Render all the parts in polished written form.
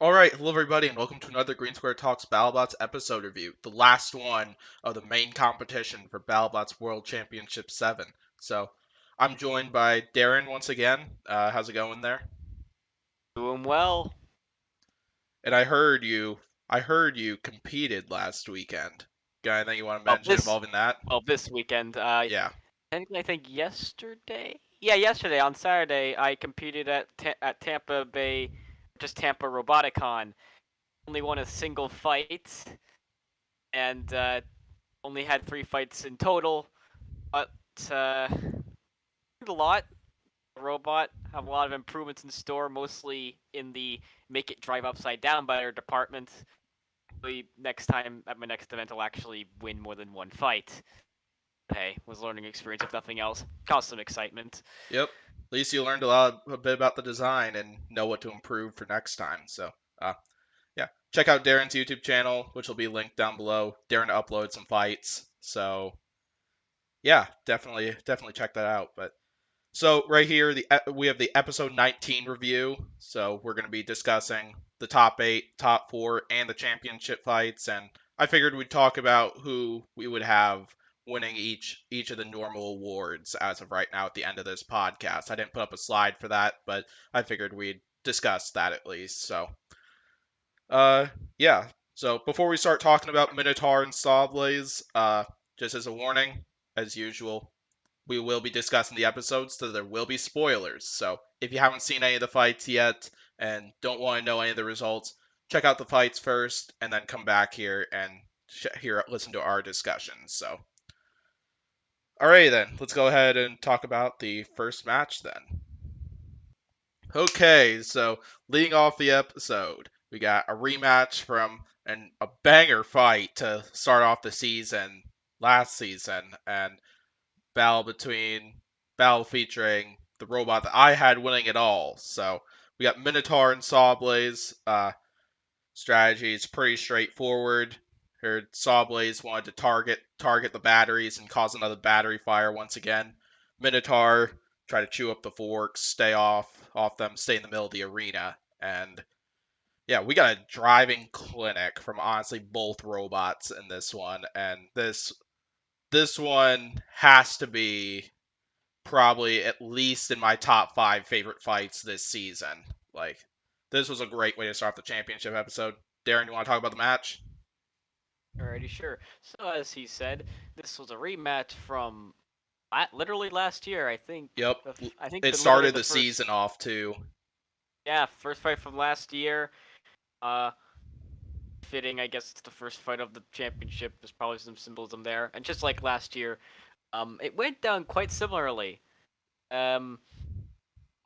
Alright, hello everybody, and welcome to another Green Square Talks Battlebots episode review, the last one of the main competition for Battlebots World Championship 7. So, I'm joined by Derin once again. How's it going there? Doing well. And I heard you competed last weekend. Got anything you want to Well, mention this involving that? this weekend. Yeah. Technically, I think yesterday. Yeah, yesterday on Saturday, I competed at Tampa Bay, just Tampa Roboticon. Only won a single fight, and only had 3 fights in total. But did a lot. Robot have a lot of improvements in store, mostly in the make it drive upside down better department. Hopefully next time at my next event, I'll actually win more than one fight. Hey, was a learning experience if nothing else. Caused some excitement. Yep. At least you learned a bit about the design and know what to improve for next time. So, yeah, check out Darren's YouTube channel, which will be linked down below. Darren uploads some fights, so yeah, definitely check that out. But so right here, we have the episode 19 review. So we're going to be discussing the top 8, top 4, and the championship fights. And I figured we'd talk about who we would have winning each of the normal awards as of right now at the end of this podcast. I didn't put up a slide for that, but I figured we'd discuss that at least. So uh, yeah. So before we start talking about Minotaur and Sawblaze, just as a warning, as usual, we will be discussing the episodes, so there will be spoilers. So if you haven't seen any of the fights yet and don't want to know any of the results, check out the fights first, and then come back here and listen to our discussions. So, alright then, let's go ahead and talk about the first match then. Okay, so leading off the episode, we got a rematch from a banger fight to start off the season last season, and battle featuring the robot that I had winning it all. So we got Minotaur and Sawblaze. Strategy is pretty straightforward. Heard Sawblaze wanted to target the batteries and cause another battery fire once again. Minotaur try to chew up the forks, stay off them, stay in the middle of the arena, and yeah, we got a driving clinic from honestly both robots in this one, and this one has to be probably at least in my top 5 favorite fights this season. Like, this was a great way to start the championship episode. Darren, you want to talk about the match? Alrighty, sure. So as he said, this was a rematch from literally last year. I think. Yep. I think It literally started the the first. season off too. Yeah, first fight from last year. Uh, Fitting. I guess it's the first fight of the championship. There's probably some symbolism there. And just like last year, it went down quite similarly. Um,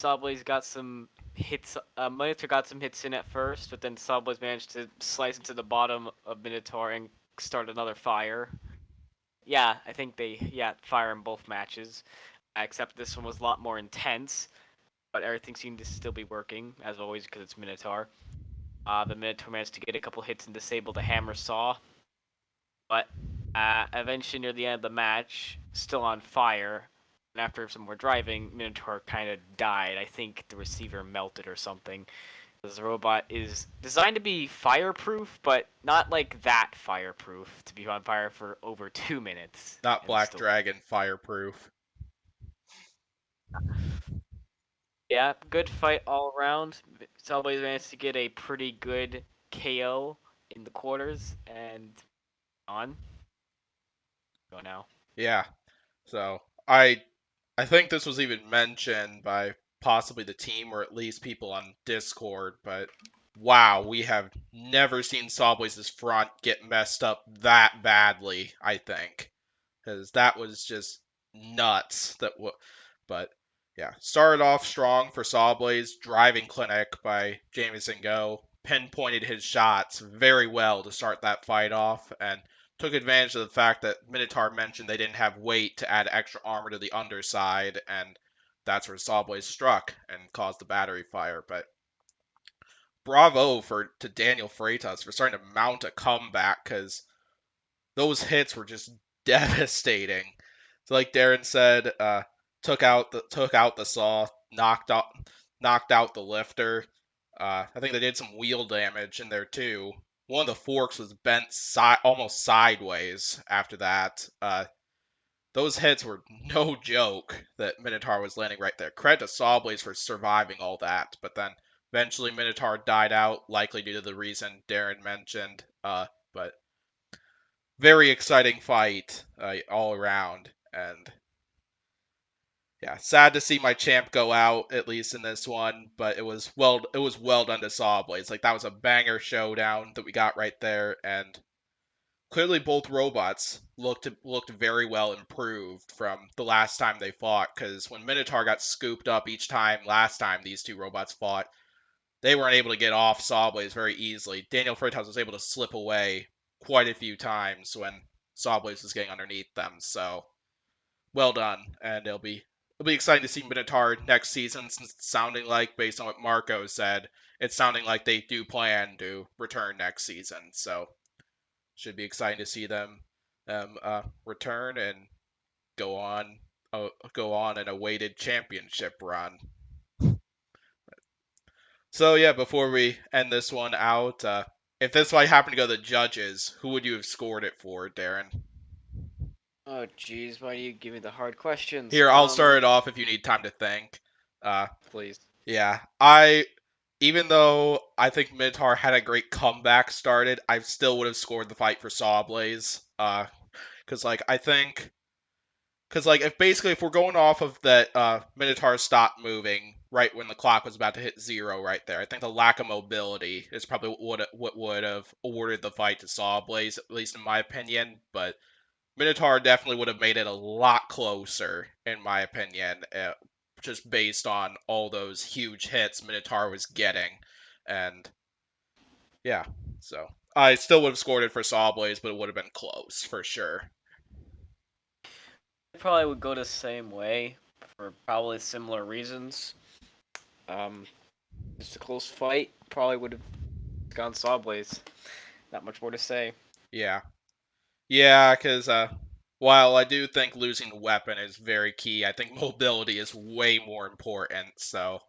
Sawblaze got some hits. Minotaur got some hits in at first, but then Sawblaze managed to slice into the bottom of Minotaur and start another fire. Yeah, I think they fire in both matches, except this one was a lot more intense. But everything seemed to still be working as always because it's Minotaur. The Minotaur managed to get a couple hits and disable the hammer saw, but eventually near the end of the match, still on fire. And after some more driving, Minotaur kind of died. I think the receiver melted or something. This robot is designed to be fireproof, but not like that fireproof to be on fire for over 2 minutes Not and Black still. Dragon fireproof. Yeah, good fight all around. Subway managed to get a pretty good KO in the quarters and on. Go now. Yeah. So I think this was even mentioned by possibly the team or at least people on Discord, but wow, we have never seen Sawblaze's front get messed up that badly, I think. Because that was just nuts. But yeah, started off strong for Sawblaze, driving clinic by Jameson Go, pinpointed his shots very well to start that fight off, and took advantage of the fact that Minotaur mentioned they didn't have weight to add extra armor to the underside, and that's where Sawblaze struck and caused the battery fire. But bravo to Daniel Freitas for starting to mount a comeback because those hits were just devastating. So like Derin said, took out the saw, knocked out the lifter. I think they did some wheel damage in there too. One of the forks was bent almost sideways after that. Those hits were no joke that Minotaur was landing right there. Credit to Sawblaze for surviving all that, but then eventually Minotaur died out, likely due to the reason Derin mentioned. But very exciting fight all around, and yeah, sad to see my champ go out at least in this one, but it was well done to Sawblaze. Like that was a banger showdown that we got right there, and clearly both robots looked very well improved from the last time they fought. Because when Minotaur got scooped up each time last time these two robots fought, they weren't able to get off Sawblaze very easily. Daniel Freitas was able to slip away quite a few times when Sawblaze was getting underneath them. So well done, and it'll be exciting to see Minotaur next season. Since it's sounding like, based on what Marco said, it's sounding like they do plan to return next season. So should be exciting to see them return and go on go on an awaited championship run. So yeah, before we end this one out, if this fight happened to go to the judges, who would you have scored it for, Derin? Oh, jeez, why do you give me the hard questions? Here, I'll start it off if you need time to think. Uh, Please. yeah, even though I think Minotaur had a great comeback started, I still would have scored the fight for Sawblaze. Because like I think Because like if we're going off of that Minotaur stopped moving right when the clock was about to hit zero right there, I think the lack of mobility is probably what would have awarded the fight to Sawblaze, at least in my opinion. But Minotaur definitely would have made it a lot closer, in my opinion, just based on all those huge hits Minotaur was getting, and yeah, so I still would have scored it for Sawblaze, but it would have been close for sure. I probably would go the same way for probably similar reasons. Um, just a close fight. Probably would have gone Sawblaze. Not much more to say. Yeah. Yeah, because while I do think losing a weapon is very key, I think mobility is way more important. So,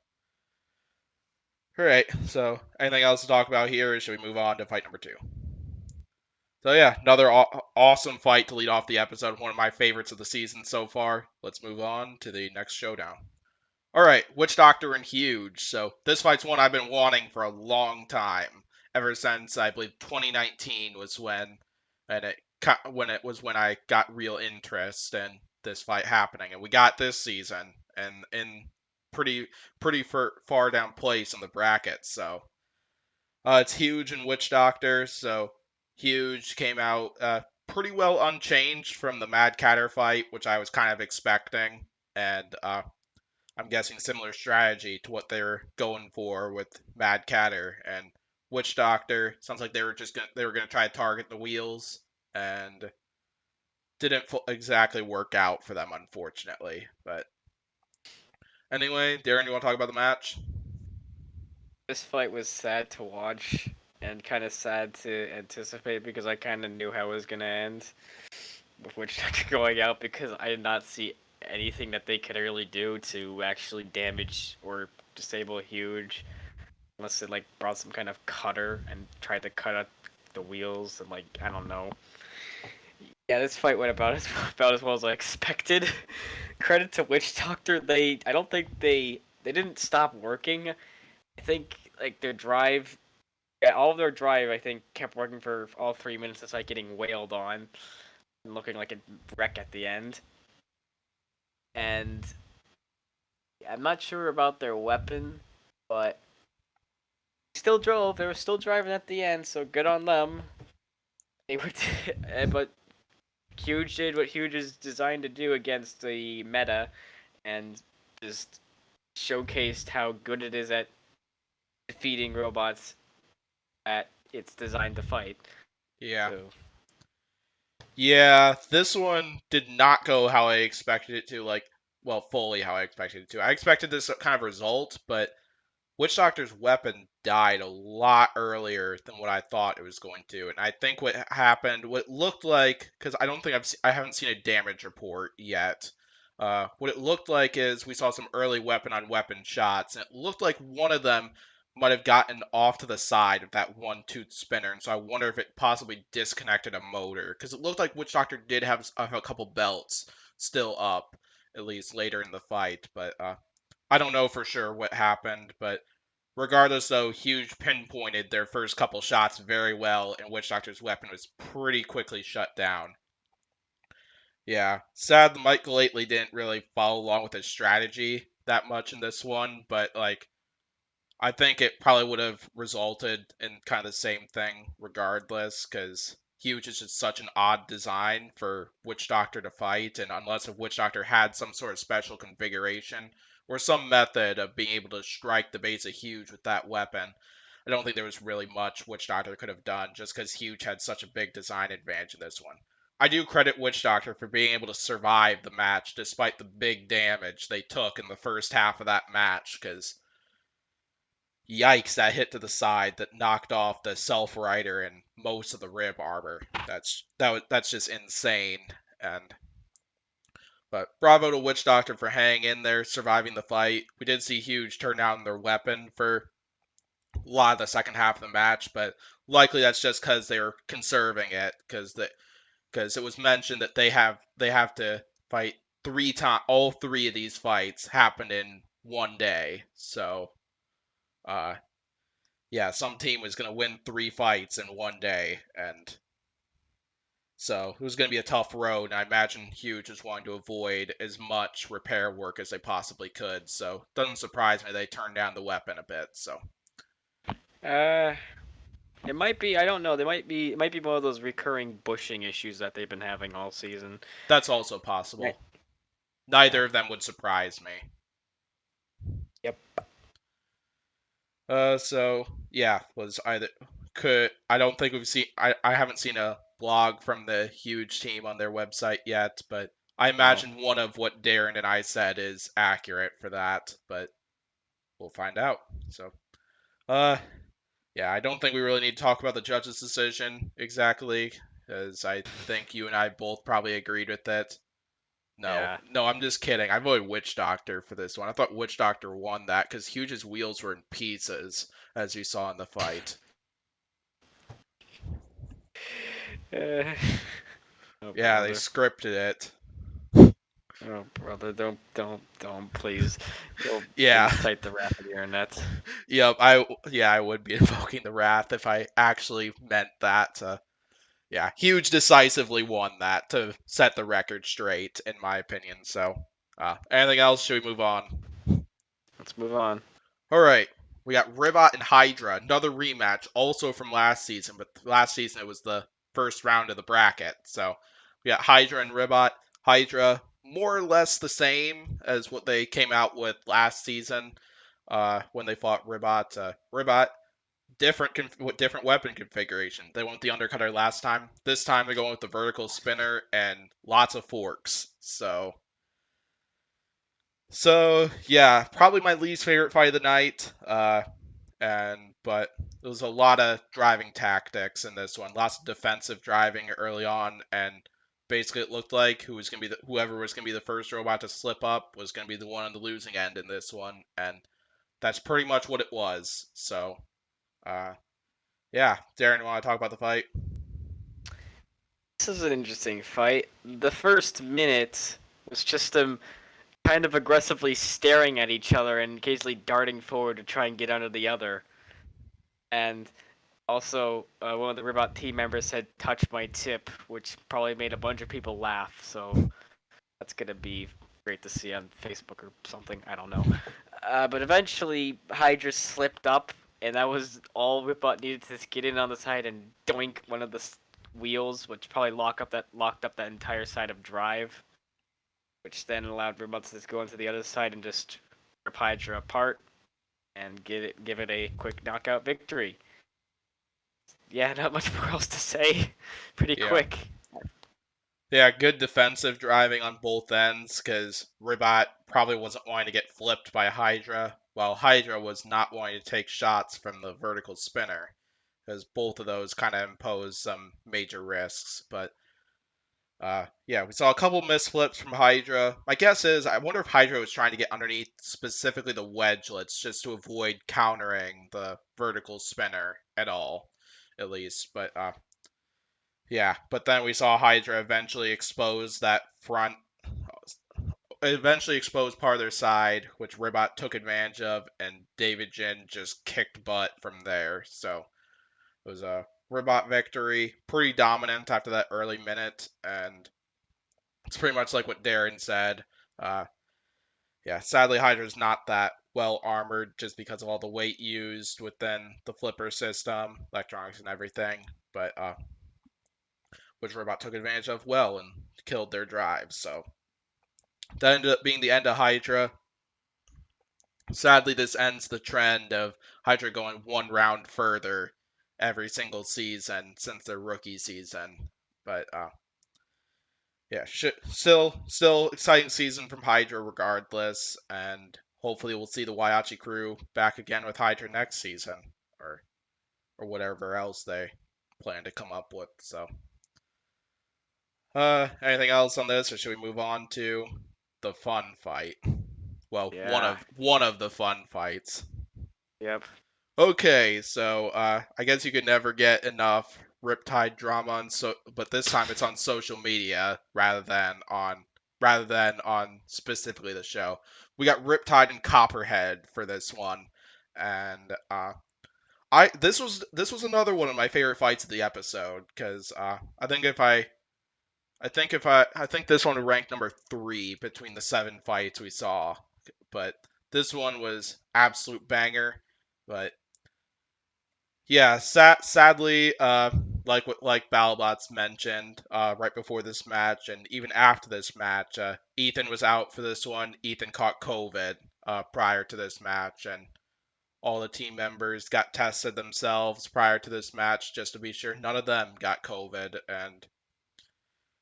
all right. So, anything else to talk about here, or should we move on to fight number two? So yeah, another awesome fight to lead off the episode. One of my favorites of the season so far. Let's move on to the next showdown. All right, Witch Doctor and Huge. So this fight's one I've been wanting for a long time, ever since I believe 2019 was and when I got real interest in this fight happening, and we got this season and in pretty far down place in the bracket. So it's Huge and Witch Doctor. So Huge came out pretty well unchanged from the Mad Catter fight, which I was kind of expecting, and I'm guessing similar strategy to what they're going for with Mad Catter and Witch Doctor. Sounds like they were gonna try to target the wheels, and didn't exactly work out for them, unfortunately. But anyway, Darren, you want to talk about the match? This fight was sad to watch and kind of sad to anticipate because I kind of knew how it was gonna end with Witch Doctor going out because I did not see anything that they could really do to actually damage or disable Huge unless it like brought some kind of cutter and tried to cut out the wheels and like I don't know. Yeah, this fight went about as well as I expected. Credit to Witch Doctor, I don't think they didn't stop working. I think like their drive, yeah, all of their drive I think kept working for all 3 minutes despite getting wailed on and looking like a wreck at the end. And I'm not sure about their weapon, but still drove. They were still driving at the end, so good on them. They were, but Huge did what Huge is designed to do against the meta, and just showcased how good it is at defeating robots that it's designed to fight. Yeah. So Yeah, this one did not go how I expected it to, like, well, fully how I expected it to. I expected this kind of result, but Witch Doctor's weapon died a lot earlier than what I thought it was going to, and I think what happened, what looked like, because I don't think I haven't seen a damage report yet. What it looked like is we saw some early weapon on weapon shots, and it looked like one of them might have gotten off to the side of that one-tooth spinner, and so I wonder if it possibly disconnected a motor, because it looked like Witch Doctor did have a couple belts still up, at least later in the fight, but I don't know for sure what happened, but regardless, though, Huge pinpointed their first couple shots very well, and Witch Doctor's weapon was pretty quickly shut down. Yeah, sad that Mike Lately didn't really follow along with his strategy that much in this one, but like I think it probably would have resulted in kind of the same thing regardless, because Huge is just such an odd design for Witch Doctor to fight, and unless if Witch Doctor had some sort of special configuration or some method of being able to strike the base of Huge with that weapon, I don't think there was really much Witch Doctor could have done just because Huge had such a big design advantage in this one. I do credit Witch Doctor for being able to survive the match despite the big damage they took in the first half of that match, because yikes, that hit to the side that knocked off the self rider and most of the rib armor. That's just insane. And but bravo to Witch Doctor for hanging in there, surviving the fight. We did see Huge turn down their weapon for a lot of the second half of the match, but likely that's just because they were conserving it, because it was mentioned that they have to fight 3 times. All 3 of these fights happened in one day, so uh, yeah, some team was going to win 3 fights in one day, and so it was going to be a tough road. And I imagine Huge was wanting to avoid as much repair work as they possibly could. So it doesn't surprise me they turned down the weapon a bit. So Uh, it might be. I don't know. They might be. It might be one of those recurring bushing issues that they've been having all season. that's also Right. possible. Yeah. Neither of them would surprise me. Yep. So yeah, was either could I don't think we've seen I haven't seen a blog from the Huge team on their website yet, but I No. imagine one of what Derin and I said is accurate for that, but we'll find out. So, uh, yeah, I don't think we really need to talk about the judge's decision exactly, because I think you and I both probably agreed with it. No, Yeah. no, I'm just kidding. I voted Witch Doctor for this one. I thought Witch Doctor won that because Huge's wheels were in pieces, as you saw in the fight. Uh, oh Yeah, they brother. scripted it. Oh brother. Don't please. You'll Yeah, incite the wrath of the internet. yep. I would be invoking the wrath if I actually meant that. Yeah, Huge decisively won that to set the record straight, in my opinion. So, anything else? Should we move on? Let's move on. All right, we got Ribot and Hydra, another rematch, also from last season, but last season it was the first round of the bracket. So, we got Hydra and Ribot. Hydra, more or less the same as what they came out with last season when they fought Ribot. Ribot with different weapon configuration. They went with the undercutter last time. This time they're going with the vertical spinner and lots of forks. So yeah, probably my least favorite fight of the night. But there was a lot of driving tactics in this one. Lots of defensive driving early on, and basically it looked like whoever was gonna be the first robot to slip up was gonna be the one on the losing end in this one, and that's pretty much what it was. So uh, yeah, Derin, you want to talk about the fight? This is an interesting fight. The first minute was just them kind of aggressively staring at each other and occasionally darting forward to try and get under the other. And also, one of the Ribot team members said, "Touch my tip," which probably made a bunch of people laugh. So that's gonna be great to see on Facebook or something. I don't know. But eventually, Hydra slipped up, and that was all Ribot needed to get in on the side and doink one of the wheels, which probably locked up that entire side of drive, which then allowed Ribot to just go into the other side and just rip Hydra apart and give it a quick knockout victory. Yeah, not much more else to say. Pretty Yeah. quick. Yeah, good defensive driving on both ends because Ribot probably wasn't wanting to get flipped by Hydra, while Hydra was not wanting to take shots from the vertical spinner because both of those kind of impose some major risks. But Yeah, we saw a couple missed flips from Hydra. My guess is, I wonder if Hydra was trying to get underneath specifically the wedgelets just to avoid countering the vertical spinner at all, at least. But yeah, but then we saw Hydra eventually expose part of their side, which Ribot took advantage of, and David Jin just kicked butt from there. So it was a Ribot victory, pretty dominant after that early minute, and it's pretty much like what Derin said. Uh, yeah, sadly Hydra's not that well armored just because of all the weight used within the flipper system, electronics and everything, but which Ribot took advantage of well and killed their drives. So that ended up being the end of Hydra. Sadly, this ends the trend of Hydra going one round further every single season since their rookie season. But yeah, still exciting season from Hydra regardless, and hopefully we'll see the Waiachi crew back again with Hydra next season, or whatever else they plan to come up with. So, anything else on this, or should we move on to the fun fight? Well, Yeah. one of the fun fights. Yep. Okay, so I guess you could never get enough Riptide drama but this time it's on social media rather than on specifically the show. We got Riptide and Copperhead for this one, and I this was another one of my favorite fights of the episode because I think this one would rank number 3 between the 7 fights we saw, but this one was absolute banger, but. Yeah, sadly, like Battlebots mentioned, right before this match and even after this match, Ethan was out for this one. Ethan caught COVID prior to this match, and all the team members got tested themselves prior to this match just to be sure none of them got COVID. And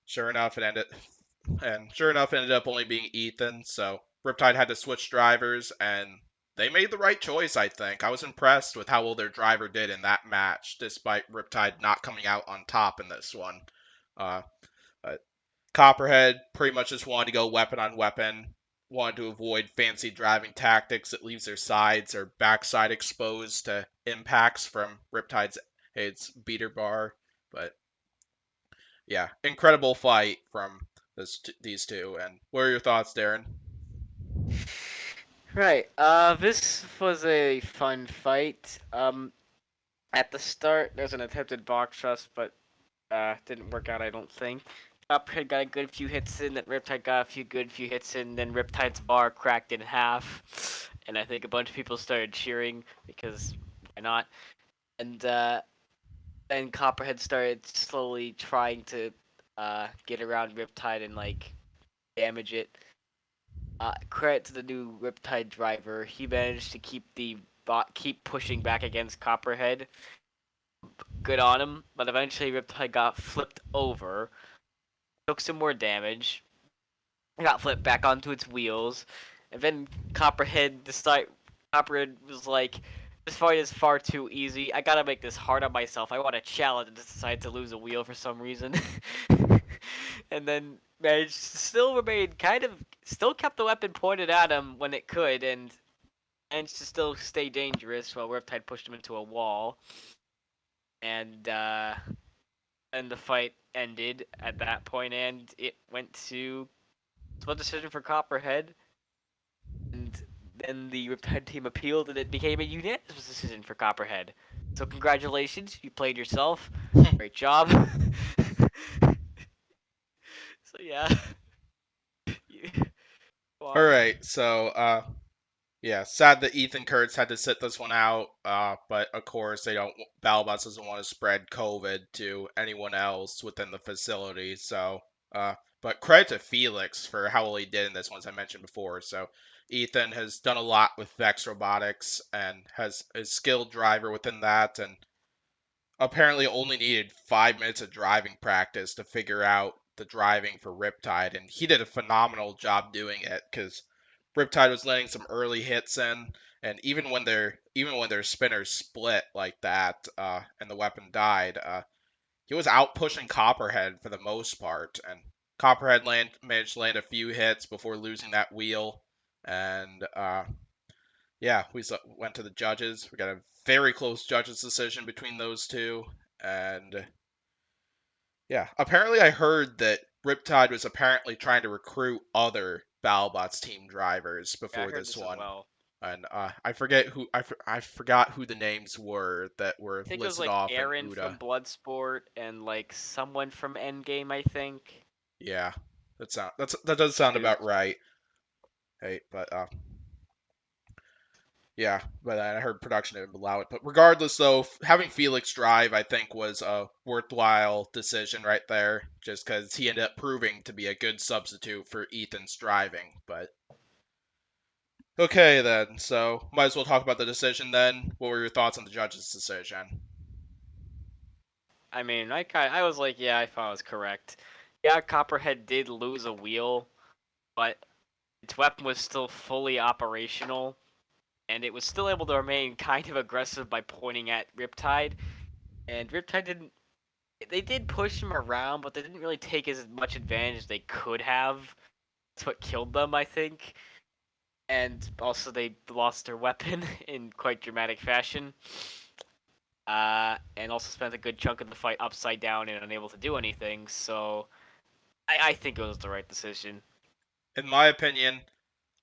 sure enough, it ended up only being Ethan. So Riptide had to switch drivers, and they made the right choice, I think. I was impressed with how well their driver did in that match, despite Riptide not coming out on top in this one. Uh, uh, Copperhead pretty much just wanted to go weapon on weapon, wanted to avoid fancy driving tactics that leaves their sides or backside exposed to impacts from Riptide's its beater bar. But yeah, incredible fight from these two. And what are your thoughts, Derin? Right. This was a fun fight. At the start, there's an attempted box trust, but didn't work out. I don't think. Cuphead got a good few hits in. Then Riptide got a few hits in. Then Riptide's bar cracked in half, and I think a bunch of people started cheering because why not? And then Copperhead started slowly trying to get around Riptide and like damage it. Credit to the new Riptide driver. He managed to keep the bot keep pushing back against Copperhead. Good on him, but eventually Riptide got flipped over, took some more damage, got flipped back onto its wheels, and then Copperhead was like, "This fight is far too easy. I gotta make this hard on myself. I want a challenge," and decided to lose a wheel for some reason. And then managed to still remain still kept the weapon pointed at him when it could, and managed to still stay dangerous while Riptide pushed him into a wall. And and the fight ended at that point, and it went to split decision for Copperhead, and then the Riptide team appealed, and it became a unanimous decision for Copperhead. So congratulations, you played yourself. Great job. So yeah, you, go All on. right, so yeah, sad that Ethan Kurtz had to sit this one out. But of course they don't. Battlebots doesn't want to spread COVID to anyone else within the facility. So, but credit to Felix for how well he did in this one, as I mentioned before. So, Ethan has done a lot with Vex Robotics and has a skilled driver within that, and apparently only needed 5 minutes of driving practice to figure out the driving for Riptide, and he did a phenomenal job doing it because Riptide was letting some early hits in, and even when their spinners split like that, and the weapon died, he was out pushing Copperhead for the most part, and managed to land a few hits before losing that wheel. And yeah, went to the judges. We got a very close judges decision between those two, and yeah, apparently I heard that Riptide was apparently trying to recruit other Battlebots team drivers Yeah, I before heard this this as one, well. and I forgot who the names were that were I think it was listed like off in Aaron UDA. from Bloodsport and like someone from Endgame, I think. Yeah, that does sound Dude. about right. Hey, but yeah, but I heard production didn't allow it. But regardless, though, having Felix drive, I think, was a worthwhile decision right there, just because he ended up proving to be a good substitute for Ethan's driving. But okay, then, so might as well talk about the decision then. What were your thoughts on the judge's decision? I mean, I was like, yeah, I thought I was correct. Yeah, Copperhead did lose a wheel, but its weapon was still fully operational, and it was still able to remain kind of aggressive by pointing at Riptide. And Riptide didn't. They did push him around, but they didn't really take as much advantage as they could have. That's what killed them, I think. And also, they lost their weapon in quite dramatic fashion. And also spent a good chunk of the fight upside down and unable to do anything. So I think it was the right decision. In my opinion,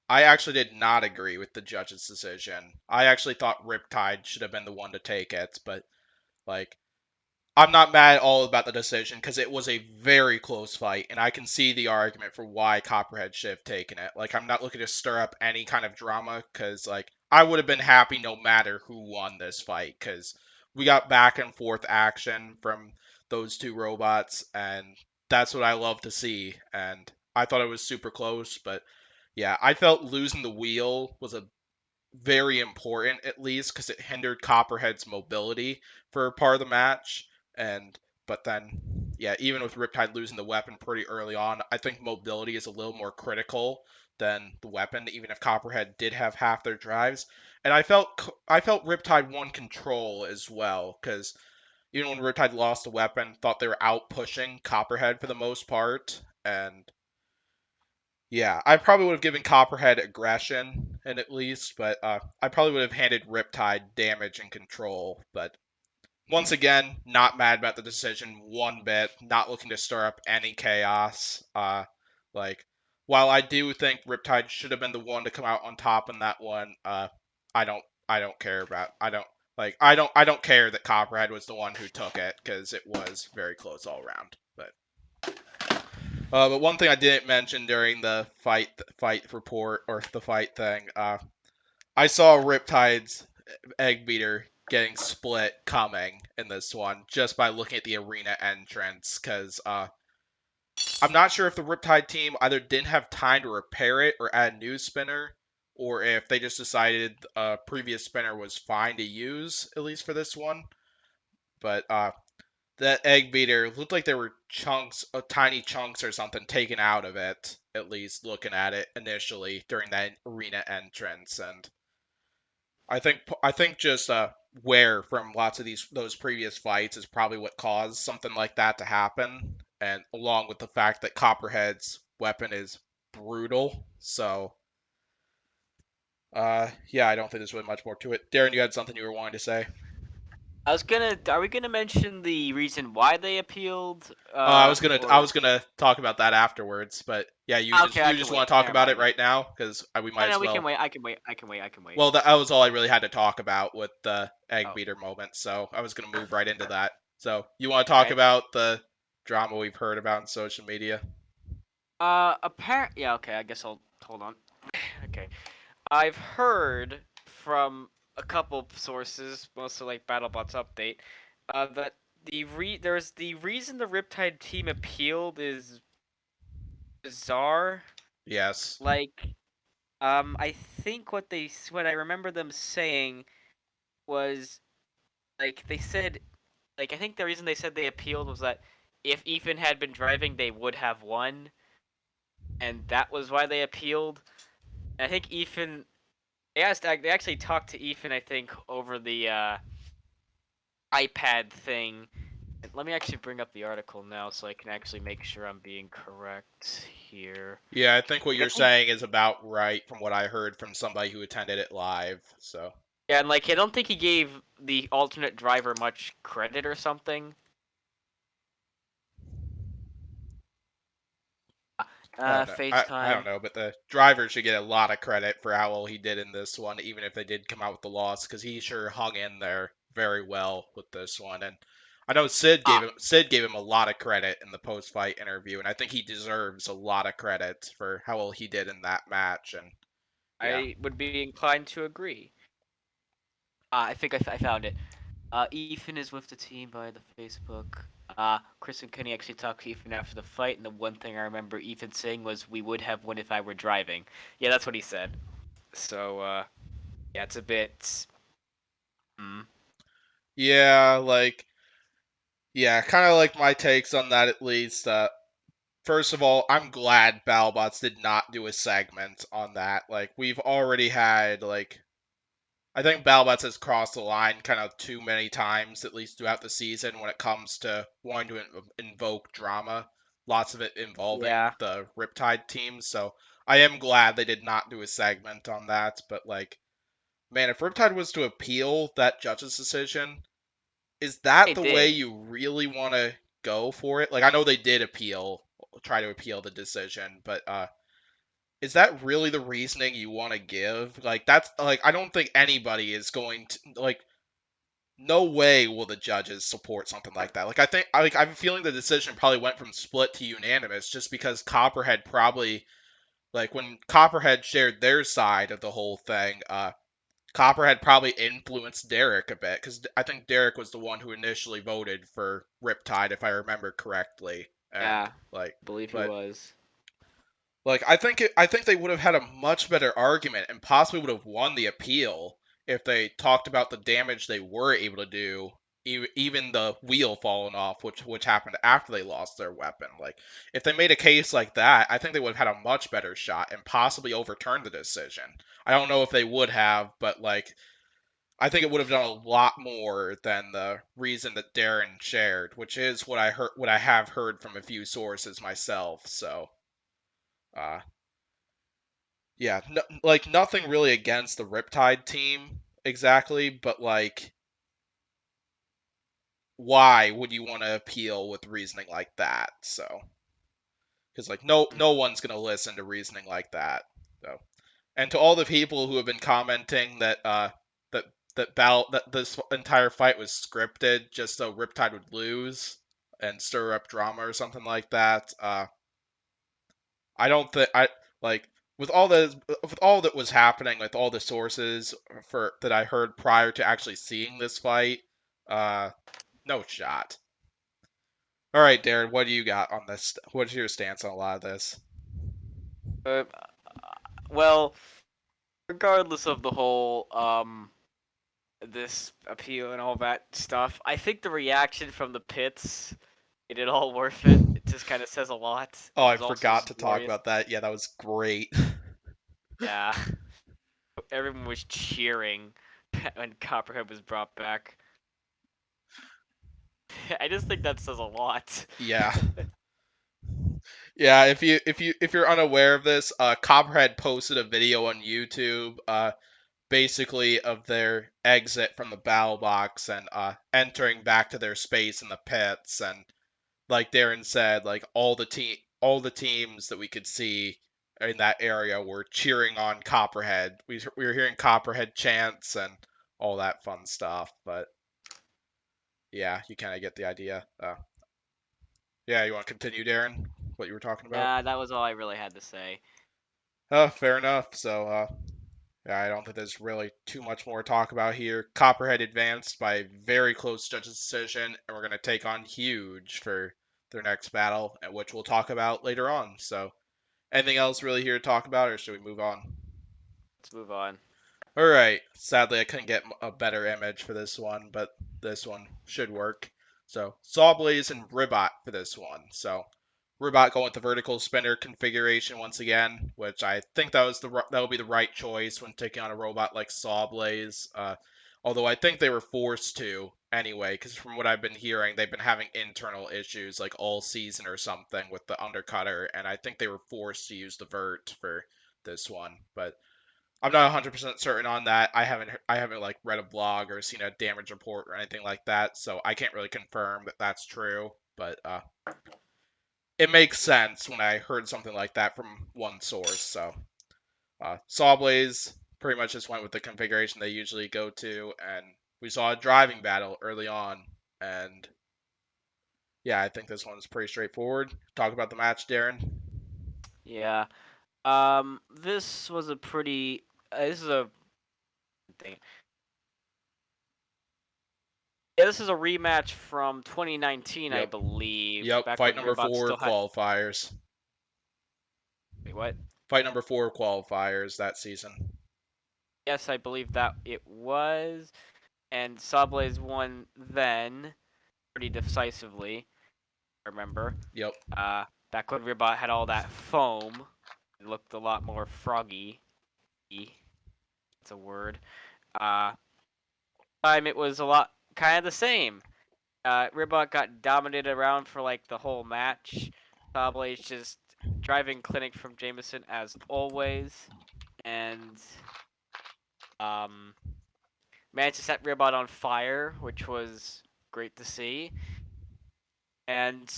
I actually did not agree with the judge's decision. I actually thought Riptide should have been the one to take it, but like I'm not mad at all about the decision because it was a very close fight, and I can see the argument for why Copperhead should have taken it. Like, I'm not looking to stir up any kind of drama because, like, I would have been happy no matter who won this fight because we got back and forth action from those two robots, and that's what I love to see. And I thought it was super close, but yeah, I felt losing the wheel was a very important at least because it hindered Copperhead's mobility for part of the match. And but then yeah, even with Riptide losing the weapon pretty early on, I think mobility is a little more critical than the weapon, even if Copperhead did have half their drives. And I felt Riptide won control as well because even when Riptide lost the weapon, thought they were out pushing Copperhead for the most part, and yeah, I probably would have given Copperhead aggression and at least, but I probably would have handed Riptide damage and control. But once again, not mad about the decision one bit. Not looking to stir up any chaos. Like while I do think Riptide should have been the one to come out on top in that one, I don't care about. I don't care that Copperhead was the one who took it because it was very close all around. But one thing I didn't mention during the fight report or the fight thing, I saw Riptide's egg beater getting split coming in this one just by looking at the arena entrance because I'm not sure if the Riptide team either didn't have time to repair it or add a new spinner, or if they just decided a previous spinner was fine to use at least for this one. But that egg beater looked like there were chunks, tiny chunks or something taken out of it, at least looking at it initially during that arena entrance. And I think just wear from lots of those previous fights is probably what caused something like that to happen. And along with the fact that Copperhead's weapon is brutal. So yeah, I don't think there's really much more to it. Derin, you had something you were wanting to say? I was gonna. Are we gonna mention the reason why they appealed? I Or was gonna talk about that afterwards, but yeah, okay, I you can just wait. want to talk Never about it mind then. right now because we No, might no, as we can well. wait. I can wait. I can wait. I can wait. Well, that was all I really had to talk about with the egg Oh, beater moment, so I was gonna move right into that. So you want to all talk right. about the drama we've heard about in social media? Apparent. Yeah. Okay. I guess I'll hold on. Okay. I've heard from a couple sources, mostly like BattleBots update, that there's the reason the Riptide team appealed is bizarre. Yes. Like, I think what I remember them saying was like they said like I think the reason they said they appealed was that if Ethan had been driving, they would have won, and that was why they appealed. And I think Ethan they actually talked to Ethan I think over the iPad thing, Let me actually bring up the article now so I can actually make sure I'm being correct here. Yeah, I think what Like, I you're think, saying is about right from what I heard from somebody who attended it live. So, yeah, and like I don't think he gave the alternate driver much credit or something. I don't know. I don't FaceTime. know, but the driver should get a lot of credit for how well he did in this one, even if they did come out with the loss, because he sure hung in there very well with this one. And I know Ah, Sid gave him a lot of credit in the post fight interview, and I think he deserves a lot of credit for how well he did in that match. And yeah, I would be inclined to agree. I think I found it. Ethan is with the team by the Facebook. Chris and Kenny actually talked to Ethan after the fight, and the one thing I remember Ethan saying was, "We would have won if I were driving." Yeah, that's what he said. So, yeah, it's a bit. Mm, yeah, like yeah, kind of like my takes on that at least. First of all, I'm glad Battlebots did not do a segment on that. Like we've already had like I think Battlebots has crossed the line kind of too many times, at least throughout the season, when it comes to wanting to invoke drama. Lots of it involving yeah, the Riptide teams. So I am glad they did not do a segment on that. But like, man, if Riptide was to appeal that judge's decision, is that they the way did. you really want to go for it? Like, I know they did try to appeal the decision, but is that really the reasoning you want to give? Like that's like I don't think anybody is going to like no way will the judges support something like that. Like I think like I'm feeling the decision probably went from split to unanimous just because Copperhead probably like when Copperhead shared their side of the whole thing, Copperhead probably influenced Derek a bit because I think Derek was the one who initially voted for Riptide if I remember correctly, and Yeah, like I believe he but was. like I think they would have had a much better argument and possibly would have won the appeal if they talked about the damage they were able to do, even the wheel falling off, which happened after they lost their weapon. Like if they made a case like that, I think they would have had a much better shot and possibly overturned the decision. I don't know if they would have, but like I think it would have done a lot more than the reason that Derin shared, which is what I have heard from a few sources myself. So, uh, yeah, no, like nothing really against the Riptide team exactly, but like, why would you want to appeal with reasoning like that? So, because like no one's gonna listen to reasoning like that. So, and to all the people who have been commenting that that that this entire fight was scripted just so Riptide would lose and stir up drama or something like that, I don't think I like with all that was happening, with all the sources for that I heard prior to actually seeing this fight. Uh, no shot. All right, Darren, what do you got on this? What's your stance on a lot of this? Uh, well, regardless of the whole this appeal and all that stuff, I think the reaction from the pits made it all worth it. It just kind of says a lot. Oh, It I was also forgot just to talk glorious. about that. Yeah, that was great. Yeah, everyone was cheering when Copperhead was brought back. I just think that says a lot. Yeah, yeah. If you're unaware of this, Copperhead posted a video on YouTube, basically of their exit from the battle box and entering back to their space in the pits, and like Darren said, like all the teams that we could see in that area were cheering on Copperhead. We were hearing Copperhead chants and all that fun stuff. But yeah, you kind of get the idea. Yeah, you want to continue, Darren? What you were talking about? Yeah, that was all I really had to say. Fair enough. So yeah, I don't think there's really too much more to talk about here. Copperhead advanced by a very close judge's decision, and we're going to take on Huge for their next battle, which we'll talk about later on. So, anything else really here to talk about, or should we move on? Let's move on. All right. Sadly, I couldn't get a better image for this one, but this one should work. So, Sawblaze and Ribot for this one. So, Ribot going with the vertical spinner configuration once again, which I think that would be the right choice when taking on a robot like Sawblaze. Although I think they were forced to anyway, because from what I've been hearing, they've been having internal issues like all season or something with the undercutter, and I think they were forced to use the vert for this one. But I'm not 100% certain on that. I haven't like read a blog or seen a damage report or anything like that, so I can't really confirm that that's true. But it makes sense when I heard something like that from one source. So Sawblaze pretty much just went with the configuration they usually go to, and we saw a driving battle early on. And yeah, I think this one's pretty straightforward. Talk about the match, Derin. Yeah. This was a pretty. This is a thing. Yeah, this is a rematch from 2019, I Yep. believe, Yep. back Fight when number Ribot four still had. qualifiers. Wait, what? Fight number four qualifiers that season. Yes, I believe that it was, and Sawblaze won then pretty decisively. I remember. Yep. Back when Ribot had all that foam, it looked a lot more froggy. It's a word. Uh, time it was a lot kind of the same. Ribot got dominated around for like the whole match. Sawblaze just driving clinic from Jameson as always, and um, managed to set Ribot on fire, which was great to see. And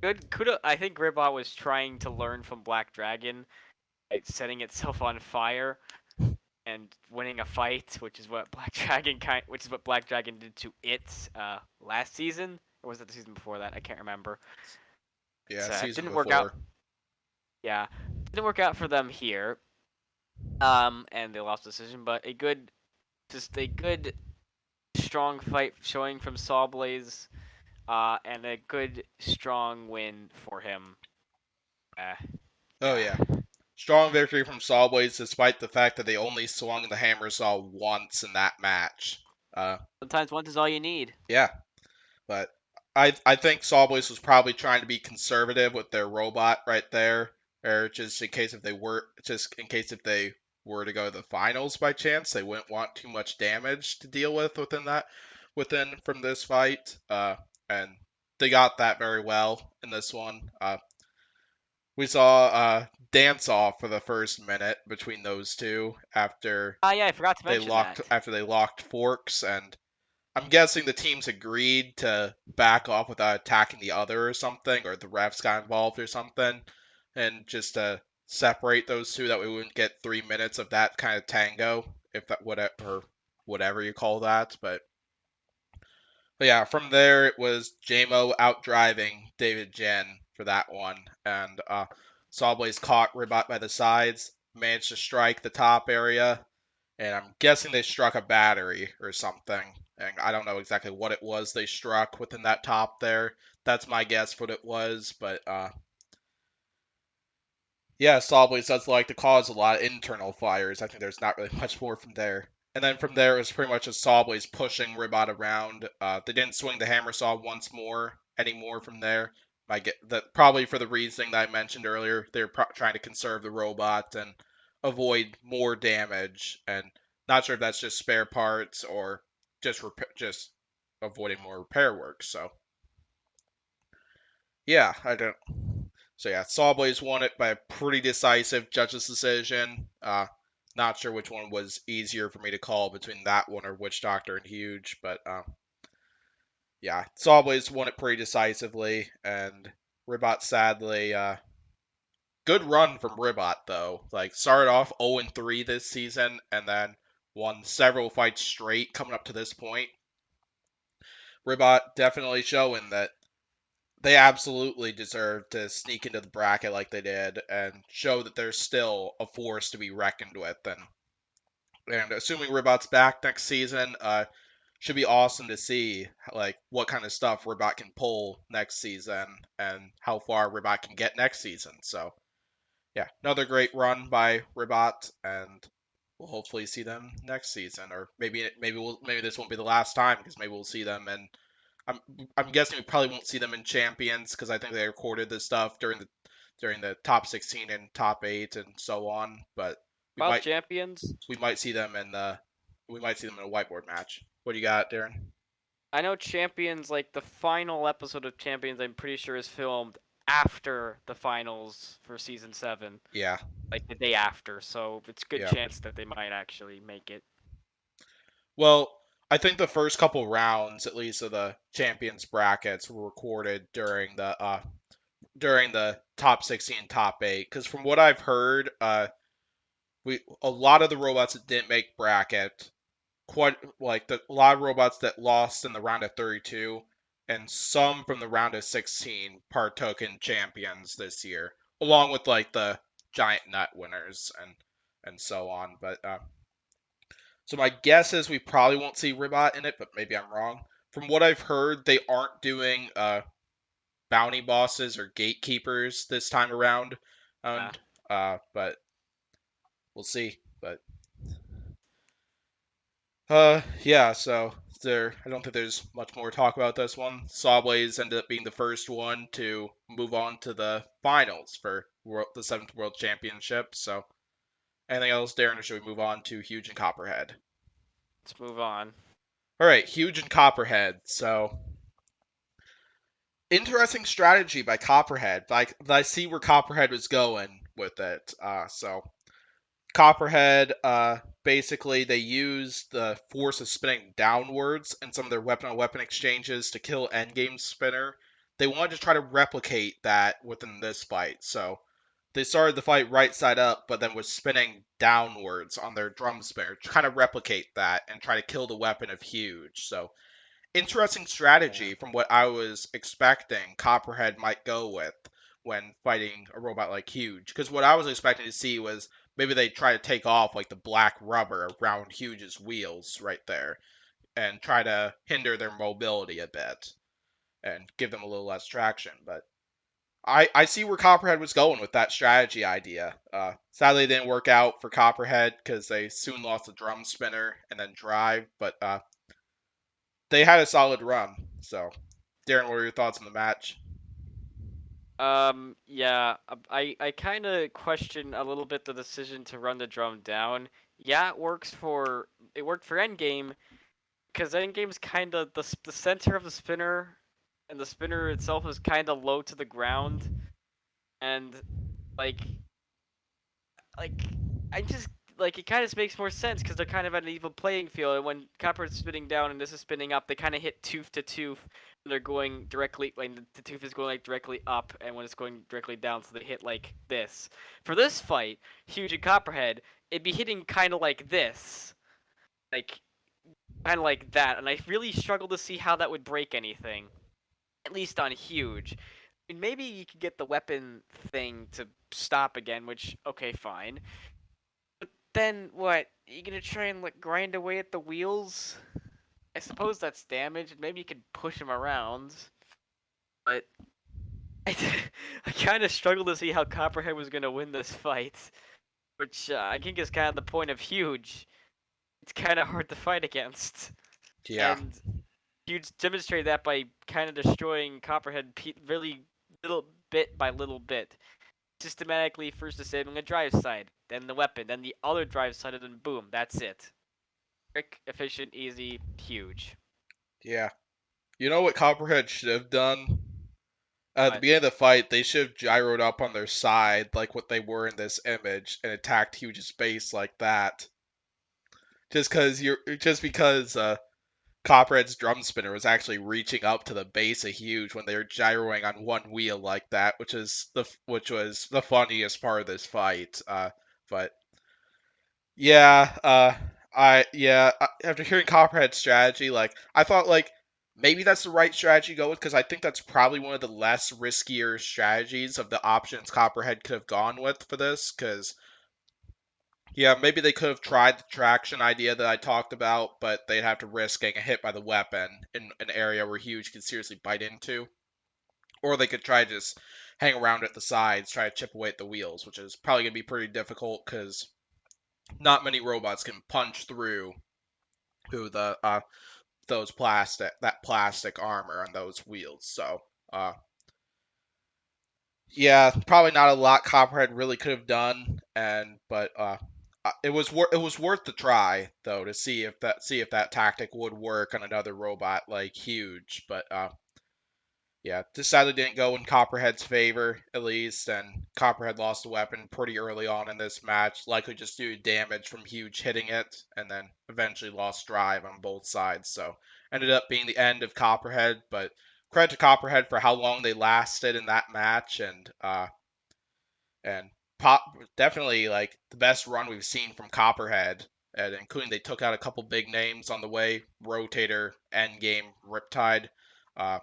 good kudo. I think Ribot was trying to learn from Black Dragon, like setting itself on fire and winning a fight, which is what Black Dragon did to it last season, or was it the season before that? I can't remember. Yeah, It season didn't work out. before. Yeah, didn't work out for them here. And they lost the decision, but just a good, strong fight showing from Sawblaze, and a good, strong win for him. Uh, Oh yeah. yeah. Strong victory from Sawblaze despite the fact that they only swung the hammer saw once in that match. Uh, Sometimes once is all you need. yeah, but I think Sawblaze was probably trying to be conservative with their robot right there, or just in case if they were to go to the finals by chance, they wouldn't want too much damage to deal with within from this fight. And they got that very well in this one. We saw dance off for the first minute between those two Ah, yeah, I forgot to mention that. after they locked forks, and I'm guessing the teams agreed to back off without attacking the other or something, or the refs got involved or something, and just to separate those two that we wouldn't get 3 minutes of that kind of tango, if that whatever you call that. But yeah, from there it was JMO out driving David Jen for that one, and Sawblaze caught Ribot by the sides, managed to strike the top area, and I'm guessing they struck a battery or something. And I don't know exactly what it was they struck within that top there. That's my guess what it was, but yeah, Sawblaze does like to cause a lot of internal fires. I think there's not really much more from there. And then from there, it was pretty much just Sawblaze pushing Ribot around. They didn't swing the hammer saw once more anymore from there. I get that probably for the reasoning that I mentioned earlier. They're trying to conserve the robot and avoid more damage. And not sure if that's just spare parts or just avoiding more repair work. So yeah, I don't. So yeah, Sawblaze won it by a pretty decisive judge's decision. Not sure which one was easier for me to call between that one or Witch Doctor and Huge, but yeah, Sawblaze won it pretty decisively, and Ribot sadly, good run from Ribot though. Like started off 0-3 this season, and then won several fights straight coming up to this point. Ribot definitely showing that they absolutely deserve to sneak into the bracket like they did and show that they're still a force to be reckoned with. And assuming Ribot's back next season, should be awesome to see like what kind of stuff Ribot can pull next season and how far Ribot can get next season. So yeah, another great run by Ribot, and we'll hopefully see them next season, or maybe this won't be the last time because maybe we'll see them in I'm I'm guessing we probably won't see them in champions because I think they recorded this stuff during the top 16 and top 8 and so on. But we About might champions, we might see them in the we might see them in a whiteboard match. What do you got, Darren? I know Champions, like the final episode of Champions, I'm pretty sure is filmed after the finals for season 7, Yeah, like the day after. So it's a good yeah. chance that they might actually make it. Well, I think the first couple rounds, at least of the champions brackets, were recorded during the top 16, top 8. Because from what I've heard, we a lot of the robots that didn't make bracket, quite like a lot of robots that lost in the round of 32, and some from the round of 16 partook in champions this year, along with like the giant nut winners and so on. But so my guess is we probably won't see Ribot in it, but maybe I'm wrong. From what I've heard, they aren't doing bounty bosses or gatekeepers this time around, Uh, and but we'll see. But yeah. So I don't think there's much more to talk about this one. Sawblaze ended up being the first one to move on to the finals for the seventh World Championship. So anything else, Darren, or should we move on to Huge and Copperhead? let's move on. All right, Huge and Copperhead. So interesting strategy by Copperhead. Like I see where Copperhead was going with it. So Copperhead, basically they use the force of spinning downwards in some of their weapon on weapon exchanges to kill endgame spinner. They wanted to try to replicate that within this fight. So they started the fight right side up, but then was spinning downwards on their drum spinner to kind of replicate that and try to kill the weapon of Huge. So interesting Yeah. strategy from what I was expecting Copperhead might go with when fighting a robot like Huge. Because what I was expecting to see was maybe they try to take off like the black rubber around Huge's wheels right there and try to hinder their mobility a bit and give them a little less traction. But I see where Copperhead was going with that strategy idea. Sadly, it didn't work out for Copperhead because they soon lost the drum spinner and then drive. But they had a solid run. So, Darren, what are your thoughts on the match? Yeah, I kind of question a little bit the decision to run the drum down. Yeah, it worked for Endgame because Endgame's kind of the center of the spinner, and the spinner itself is kind of low to the ground, and like like I just like it kind of makes more sense because they're kind of at an even playing field. And when Copper's spinning down and this is spinning up, they kind of hit tooth to tooth. And they're going directly like the tooth is going like directly up, and when it's going directly down, so they hit like this. For this fight, Huge and Copperhead, it'd be hitting kind of like this, like kind of like that. And I really struggle to see how that would break anything, at least on Huge. I mean, maybe you could get the weapon thing to stop again, which okay, fine. Then what? You gonna try and like grind away at the wheels? I suppose that's damage. Maybe you could push him around, but I, I kind of struggle to see how Copperhead was gonna win this fight, which I think is kind of the point of Huge. It's kind of hard to fight against, Yeah, and Huge demonstrated that by kind of destroying Copperhead really little bit by little bit, systematically first disabling a drive side, then the weapon, then the other drive side, and then boom, that's it. Quick, efficient, easy, huge. yeah. You know what Copperhead should have done? At the But beginning of the fight, they should have gyroed up on their side like what they were in this image and attacked Huge's base like that. Just because Copperhead's drum spinner was actually reaching up to the base of Huge when they were gyroing on one wheel like that, which was the funniest part of this fight. But yeah, after hearing Copperhead's strategy, like I thought like maybe that's the right strategy to go with because I think that's probably one of the less riskier strategies of the options Copperhead could have gone with for this. Because yeah, maybe they could have tried the traction idea that I talked about, but they'd have to risk getting hit by the weapon in an area where Huge could seriously bite into, or they could try to just hang around at the sides, try to chip away at the wheels, which is probably gonna be pretty difficult because not many robots can punch through who the those plastic armor on those wheels. So yeah, probably not a lot Copperhead really could have done, and but it was worth the try though to see if that tactic would work on another robot like Huge, but yeah, this sadly didn't go in Copperhead's favor, at least, and Copperhead lost a weapon pretty early on in this match, likely just due to damage from Huge hitting it, and then eventually lost drive on both sides, so ended up being the end of Copperhead, but credit to Copperhead for how long they lasted in that match, and pop definitely like the best run we've seen from Copperhead, and including they took out a couple big names on the way, Rotator, Endgame, Riptide. Uh,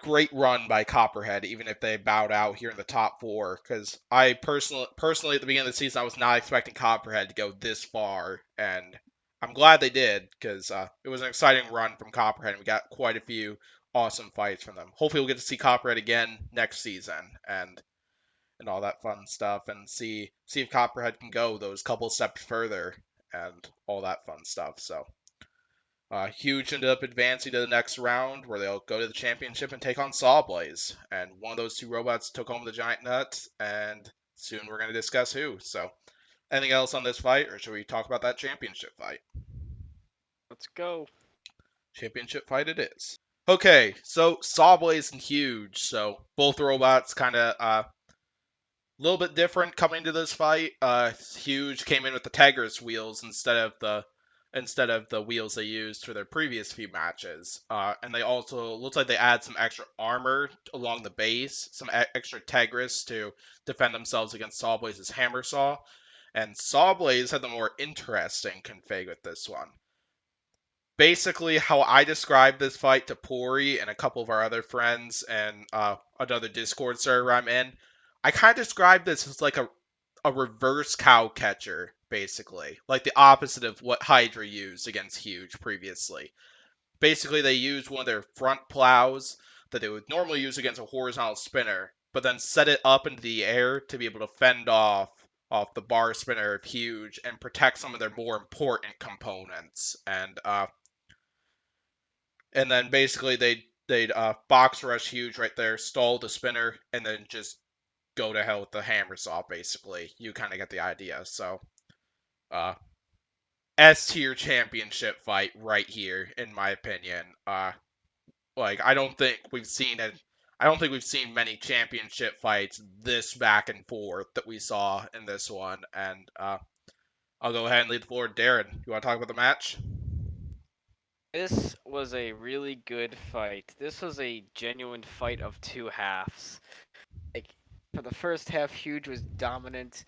Great run by Copperhead, even if they bowed out here in the top four. Because I personally at the beginning of the season, I was not expecting Copperhead to go this far, and I'm glad they did because it was an exciting run from Copperhead. And we got quite a few awesome fights from them. Hopefully, we'll get to see Copperhead again next season, and all that fun stuff, and see if Copperhead can go those couple steps further, and all that fun stuff. So. Huge ended up advancing to the next round where they'll go to the championship and take on Sawblaze. And one of those two robots took home the giant nut, and soon we're going to discuss who. So, anything else on this fight, or should we talk about that championship fight? Let's go. Championship fight it is. Okay, so Sawblaze and Huge. So, both robots kind of little bit different coming to this fight. Huge came in with the Tigers wheels instead of the wheels they used for their previous few matches. And they also looks like they add some extra armor along the base, some extra Tigris to defend themselves against Sawblaze's hammer saw. And Sawblaze had the more interesting config with this one. Basically, how I described this fight to Pori and a couple of our other friends and another Discord server I'm in, I kind of described this as like a reverse cow catcher, basically. Like the opposite of what Hydra used against Huge previously. Basically, they used one of their front plows that they would normally use against a horizontal spinner, but then set it up into the air to be able to fend off the bar spinner of Huge and protect some of their more important components. And then basically they'd box rush Huge right there, stall the spinner, and then just go to hell with the hammer saw. Basically, you kind of get the idea. So, uh, S tier championship fight right here, in my opinion. Like I don't think we've seen many championship fights this back and forth that we saw in this one. And I'll go ahead and lead the floor to Derin. You want to talk about the match? This was a really good fight. This was a genuine fight of two halves. Like for the first half, Huge was dominant,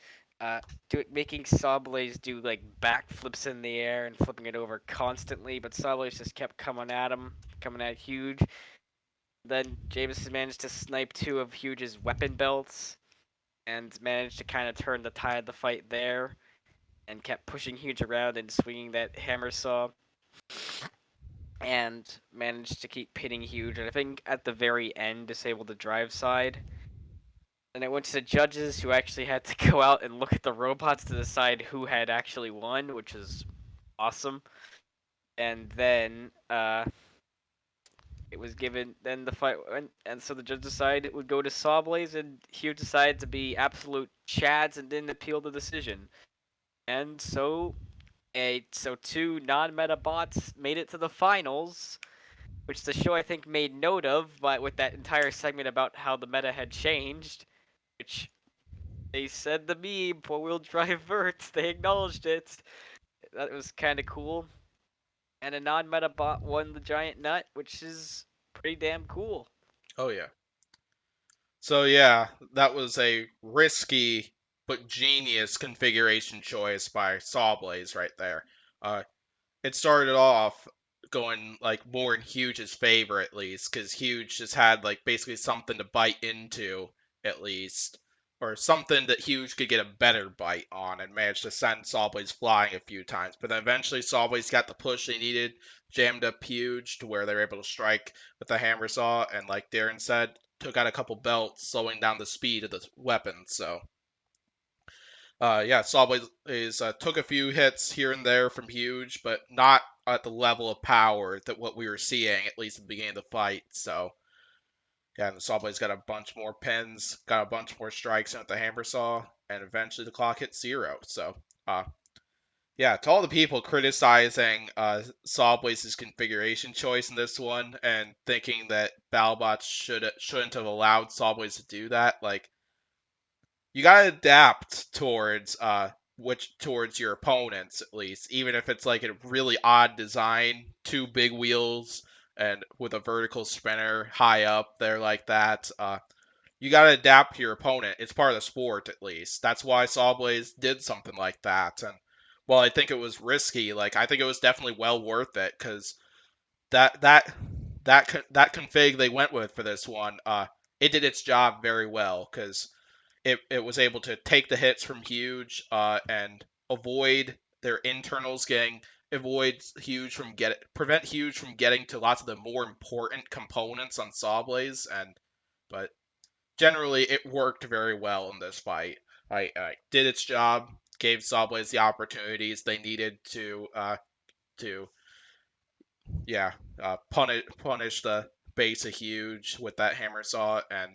making Sawblaze do like backflips in the air and flipping it over constantly. But Sawblaze just kept coming at him, coming at Huge. Then Jameson managed to snipe two of Huge's weapon belts and managed to kind of turn the tide of the fight there, and kept pushing Huge around and swinging that hammer saw, and managed to keep pitting Huge. And I think at the very end disabled the drive side. And it went to the judges, who actually had to go out and look at the robots to decide who had actually won, which is awesome. And then it was given. Then the fight went, and so the judge decided it would go to Sawblaze, and Hugh decided to be absolute chads and didn't appeal the decision. And so two non-meta bots made it to the finals, which the show I think made note of, but with that entire segment about how the meta had changed, which they said the meme, four-wheel drive verts. They acknowledged it. That was kind of cool. And a non-meta bot won the giant nut, which is pretty damn cool. Oh yeah. So yeah, that was a risky but genius configuration choice by Sawblaze right there. It started off going like more in Huge's favor at least, because Huge just had like basically something to bite into at least, or something that Huge could get a better bite on, and managed to send Sawblaze flying a few times. But then eventually Sawblaze got the push they needed, jammed up Huge to where they were able to strike with the hammer saw, and like Derin said, took out a couple belts, slowing down the speed of the weapon. So yeah, Sawblaze took a few hits here and there from Huge, but not at the level of power that what we were seeing, at least at the beginning of the fight. So yeah, and Sawblaze got a bunch more pins, got a bunch more strikes in with the hammer saw, and eventually the clock hit 0. So, uh, yeah, to all the people criticizing Sawblaze's configuration choice in this one and thinking that Battlebots shouldn't have allowed Sawblaze to do that, like you gotta adapt towards your opponents at least, even if it's like a really odd design, two big wheels and with a vertical spinner high up there like that. You gotta adapt to your opponent. It's part of the sport at least. That's why Sawblaze did something like that. And while I think it was risky, like I think it was definitely well worth it because that that that config they went with for this one, it did its job very well because it was able to take the hits from Huge and avoid their internals getting prevent Huge from getting to lots of the more important components on Sawblaze but generally it worked very well in this fight. I did its job, gave Sawblaze the opportunities they needed to yeah punish the base of Huge with that hammer saw and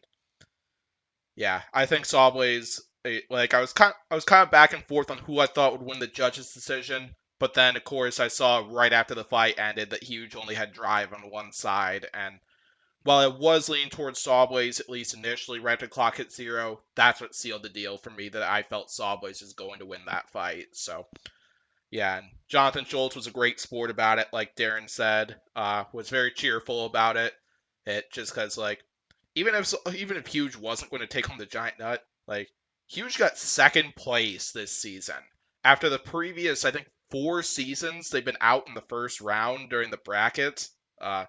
yeah, I think Sawblaze. Like I was kind of back and forth on who I thought would win the judge's decision, but then of course I saw right after the fight ended that Huge only had drive on one side, and while I was leaning towards Sawblaze at least initially, right after the clock hit 0, that's what sealed the deal for me that I felt Sawblaze was going to win that fight. So yeah, and Jonathan Schultz was a great sport about it, like Derin said. Was very cheerful about it. It just because like even if Huge wasn't going to take home the giant nut, like Huge got second place this season after the previous I think 4 seasons they've been out in the first round during the bracket. Uh,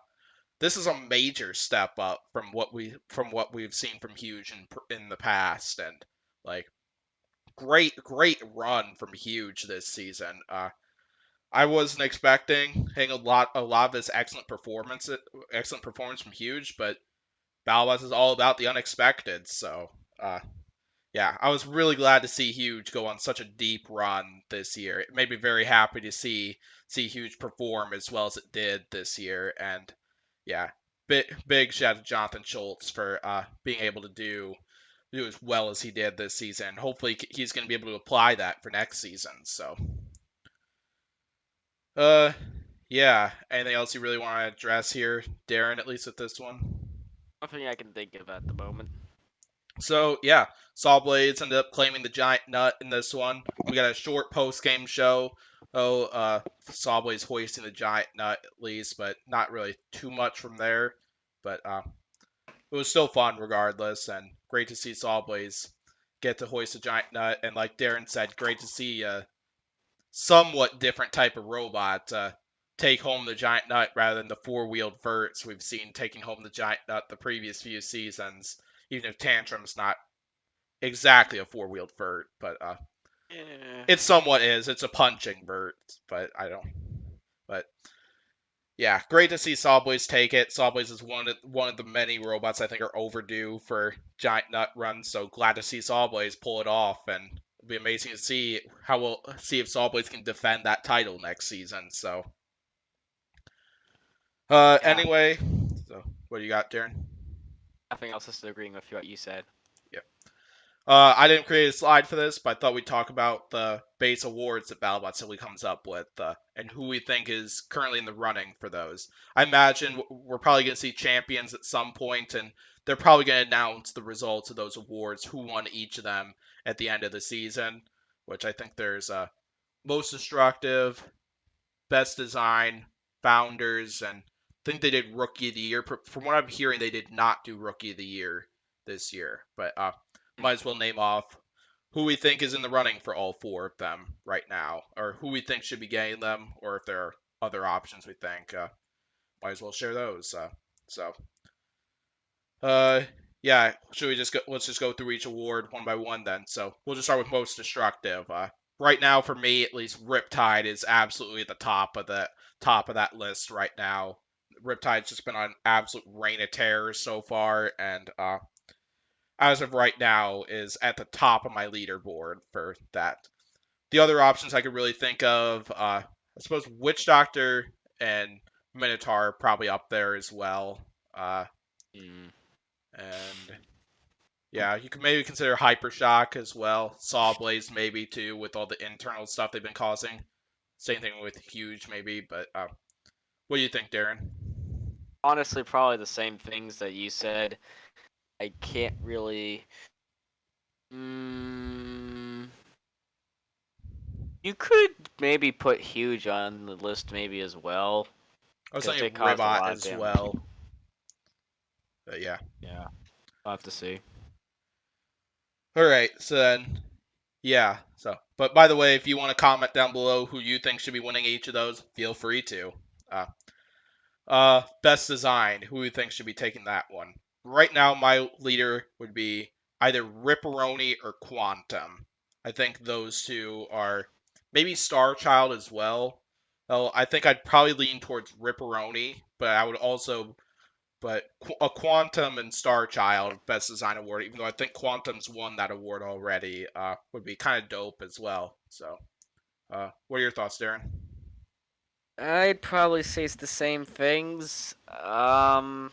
this is a major step up from what we've seen from Huge in the past, and like great run from Huge this season. I wasn't expecting a lot of this excellent performance from Huge, but Battlebots is all about the unexpected. So uh, yeah, I was really glad to see Huge go on such a deep run this year. It made me very happy to see Huge perform as well as it did this year, and yeah, big shout out to Jonathan Schultz for being able to do as well as he did this season. Hopefully, he's going to be able to apply that for next season. So, uh, yeah. Anything else you really want to address here, Derin? At least with this one. Nothing I can think of at the moment. So yeah, Sawblades ended up claiming the giant nut in this one. We got a short post game show. Sawblades hoisting the giant nut at least, but not really too much from there. But it was still fun regardless, and great to see Sawblaze get to hoist a giant nut. And like Derin said, great to see a somewhat different type of robot take home the giant nut rather than the four-wheeled verts we've seen taking home the giant nut the previous few seasons. Even if Tantrum's not exactly a four-wheeled vert, but Yeah. it somewhat is. It's a punching vert, but I don't. But yeah, great to see Sawblaze take it. Sawblaze is one of the many robots I think are overdue for giant nut runs. So glad to see Sawblaze pull it off, and it'll be amazing to see how we'll see if Sawblaze can defend that title next season. So Yeah. anyway, so what do you got, Darren? Nothing else. Just agreeing with what you said. Yeah. I didn't create a slide for this, but I thought we'd talk about the base awards that BattleBot simply comes up with, and who we think is currently in the running for those. I imagine we're probably going to see champions at some point, and they're probably going to announce the results of those awards, who won each of them at the end of the season, which I think there's most destructive, best design, founders, and I think they did rookie of the year. From what I'm hearing, they did not do rookie of the year this year, but might as well name off who we think is in the running for all 4 of them right now, or who we think should be getting them, or if there are other options we think. Might as well share those. So, uh, yeah, should we just go? Let's just go through each award one by one then. So we'll just start with most destructive. Right now, for me at least, Riptide is absolutely at the top of that list right now. Riptide's just been on absolute reign of terror so far, and as of right now is at the top of my leaderboard for that. The other options I could really think of, I suppose Witch Doctor and Minotaur are probably up there as well. Uh, Mm. and Yeah, you could maybe consider Hypershock as well. Sawblaze maybe too, with all the internal stuff they've been causing. Same thing with Huge maybe, but what do you think, Darren? Honestly, probably the same things that you said. I can't really. Mm, you could maybe put Huge on the list maybe as well I was because they thinking caused a Ribot lot of as damage. well. But yeah. Yeah, I'll have to see. All right, so then yeah. So, but by the way, if you want to comment down below who you think should be winning each of those, feel free to. Uh, Best design. Who do you think should be taking that one? Right now, my leader would be either Ripperoni or Quantum. I think those two are maybe Star Child as well. Oh, I think I'd probably lean towards Ripperoni, but I would also but a Quantum and Star Child Best Design Award, even though I think Quantum's won that award already, would be kind of dope as well. So, what are your thoughts, Darren? I'd probably say it's the same things. Yeah,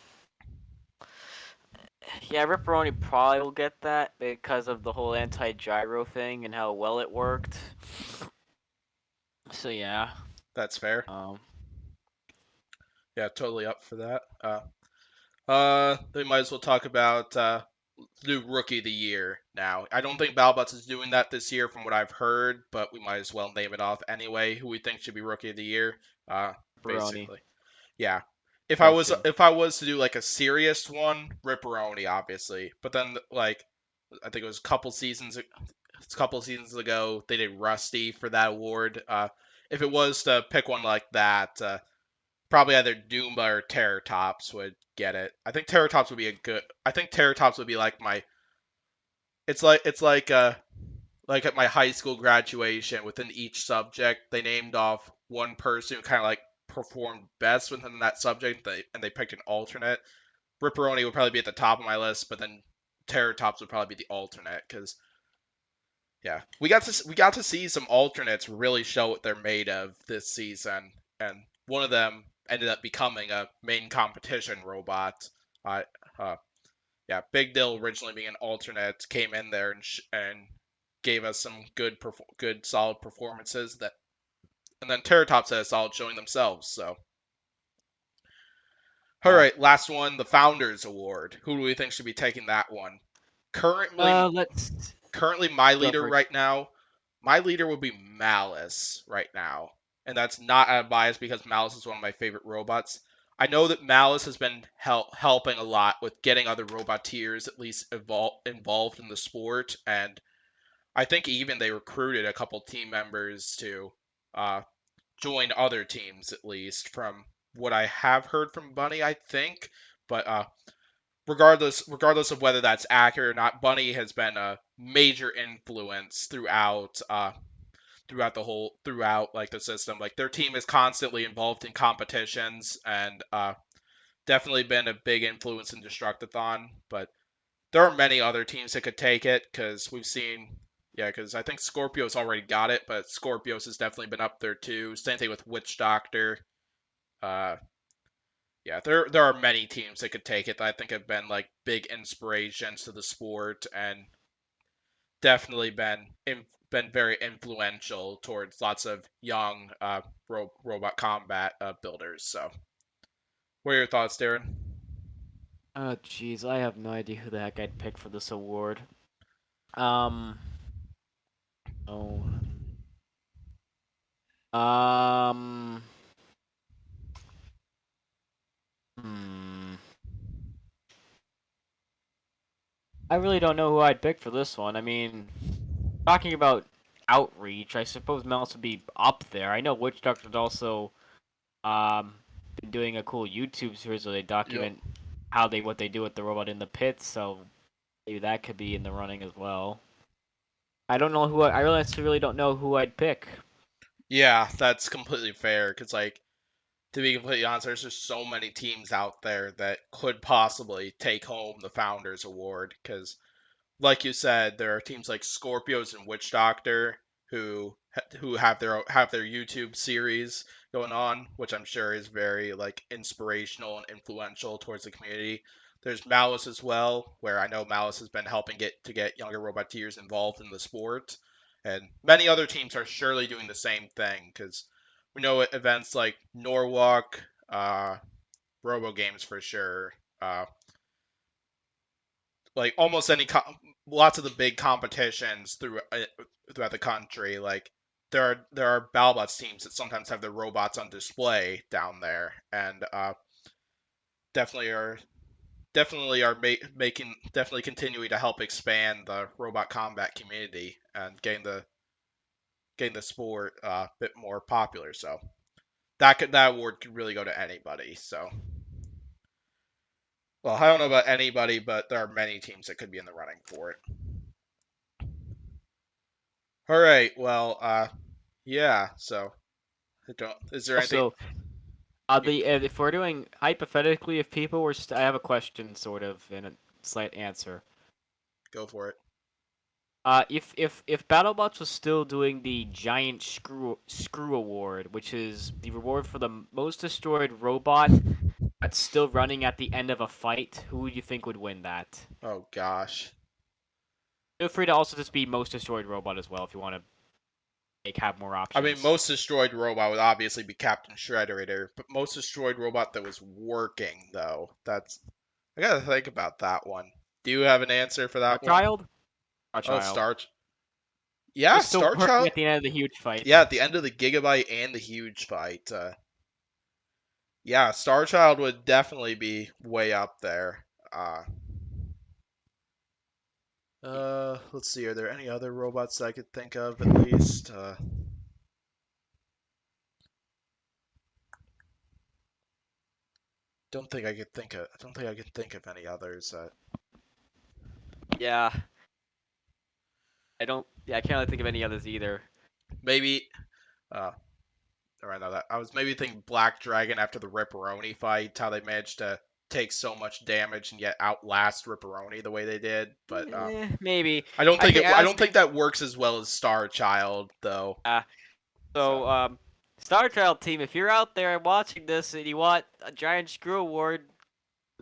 Ripperoni probably will get that because of the whole anti-gyro thing and how well it worked. So yeah. That's fair. Um, Yeah, totally up for that. They might as well talk about new Rookie of the Year now. I don't think Battlebots is doing that this year, from what I've heard, but we might as well name it off anyway. Who we think should be Rookie of the Year? Ripperoni. Basically, yeah. Both should. If I was to do like a serious one, Ripperoni, obviously. But then like I think it was a couple seasons ago they did Rusty for that award. If it was to pick one like that, probably either Doomba or Terratops would get it. I think Terratops would be a good. I think Terratops would be like my. It's like at my high school graduation, within each subject, they named off one person who kind of like performed best within that subject, and they picked an alternate. Ripperoni would probably be at the top of my list, but then Terratops would probably be the alternate because yeah, we got to see some alternates really show what they're made of this season, and one of them ended up becoming a main competition robot. Uh, uh yeah, Big Dill originally being an alternate came in there and gave us some good solid performances that, and then Terratops had a solid showing themselves. So, all Yeah. right, last one, the Founders Award. Who do we think should be taking that one? Currently, Let's currently my go leader for. right now, my leader would be Malice right now. And that's not out of bias because Malice is one of my favorite robots. I know that Malice has been helping a lot with getting other Roboteers at least involved in the sport, and I think even they recruited a couple team members to uh, join other teams at least from what I have heard from Bunny, I think. But regardless of whether that's accurate or not, Bunny has been a major influence throughout like the system. Like their team is constantly involved in competitions and definitely been a big influence in Destructathon. But there are many other teams that could take it because we've seen. Yeah, because I think Scorpio's already got it, but Scorpios has definitely been up there too. Same thing with Witch Doctor. Uh, yeah, there are many teams that could take it that I think have been like big inspirations to the sport and definitely been very influential towards lots of young robot combat builders. So, what are your thoughts, Darren? Oh jeez, I have no idea who the heck I'd pick for this award. Um. Oh. Um. Hmm. I really don't know who I'd pick for this one. I mean, talking about outreach, I suppose Mouse would be up there. I know Witch Doctor's also um been doing a cool YouTube series where they Yep. document how they what they do with the robot in the pits, so maybe that could be in the running as well. I don't know who I really don't know who I'd pick. Yeah, that's completely fair. Because like to be completely honest, there's just so many teams out there that could possibly take home the Founders Award. Because like you said, there are teams like Scorpios and Witch Doctor who have their YouTube series going on, which I'm sure is very like inspirational and influential towards the community. There's Malice as well, where I know Malice has been helping get younger Roboteers involved in the sport, and many other teams are surely doing the same thing because we know events like Norwalk, Robo Games for sure, like almost lots of the big competitions throughout the country. Like there are Battlebots teams that sometimes have their robots on display down there, and definitely are making definitely continuing to help expand the robot combat community and getting the sport a bit more popular. So that award could really go to anybody. So well, I don't know about anybody, but there are many teams that could be in the running for it. All right, well, yeah. So I don't. Is there anything? Also, the if we're doing hypothetically, if people were, I have a question, sort of, and a slight answer. Go for it. If BattleBots was still doing the giant screw award, which is the reward for the most destroyed robot that's still running at the end of a fight, who would you think would win that? Oh gosh. Feel free to also just be most destroyed robot as well if you want to have more I mean, options. most destroyed robot would obviously be Captain Shredderator, but most destroyed robot that was working though. I gotta think about that one. Do you have an answer for Our that one? child, our Oh, child Yeah, was still Star working Child. at the end of the huge Yeah, fight. at the end of the Gigabyte and the huge fight. Yeah, Star Child would definitely be way up there. Let's see. Are there any other robots that I could think of at least? Don't think I could think of. I don't think I could think of any others. Yeah, I don't. Yeah, I can't really think of any others either. Maybe. Uh, or I know that I was maybe thinking Black Dragon after the Ripperoni fight. How they managed to take so much damage and yet outlast Ripperoni the way they did. But Maybe I don't I think can it. I ask. don't think that works as well as Star Child though. Uh, So so, Star Child team, if you're out there watching this and you want a giant screw award,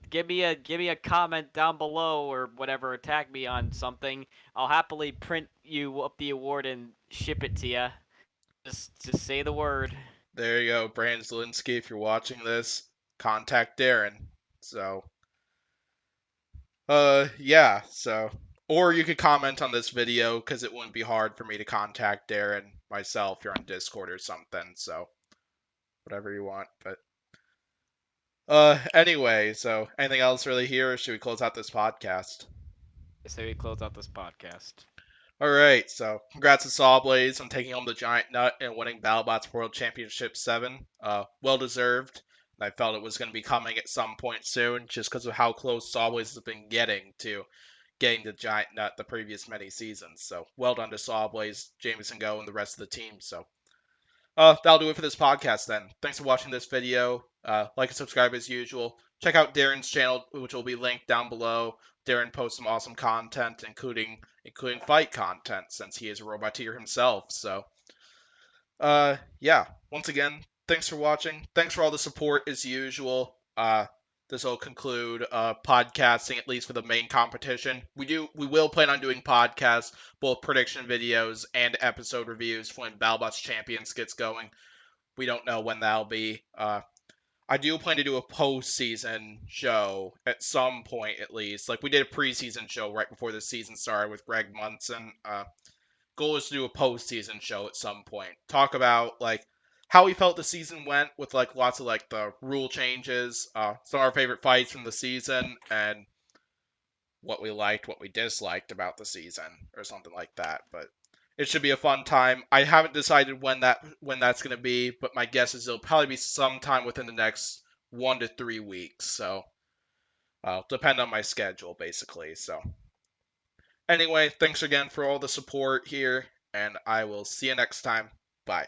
give me a comment down below or whatever, or tag me on something. I'll happily print you up the award and ship it to you. Just say the word. there you go, Brandon Zelinsky. If you're watching this, contact Derin. So yeah. So or you could comment on this video because it wouldn't be hard for me to contact Darren myself. You're on Discord or something. So whatever you want. But anyway, so anything else really here, or should we close out this podcast? So we close out this podcast. All right, so congrats to Sawblaze on taking home the giant nut and winning BattleBots World Championship 7. Well deserved. I felt it was going to be coming at some point soon, just because of how close Sawblaze has been getting the giant nut the previous many seasons. So well done to Sawblaze, Jameson Go, and the rest of the team. So that'll do it for this podcast then. Thanks for watching this video. Like and subscribe as usual. Check out Darren's channel, which will be linked down below. Darren posts some awesome content, including fight content, since he is a roboteer himself. So, yeah. Once again, thanks for watching. Thanks for all the support as usual. This will conclude podcasting at least for the main competition. We will plan on doing podcasts, both prediction videos and episode reviews when BattleBots Champions gets going. We don't know when that'll be. I do plan to do a postseason show at some point at least. Like we did a preseason show right before the season started with Greg Munson. Goal is to do a postseason show at some point. Talk about like how we felt the season went with like lots of like the rule changes, some of our favorite fights from the season, and what we liked, what we disliked about the season, or something like that. But it should be a fun time. I haven't decided when that's gonna be, but my guess is it'll probably be sometime within the next 1 to 3 weeks. So depend on my schedule basically. So anyway, thanks again for all the support here, and I will see you next time. Bye.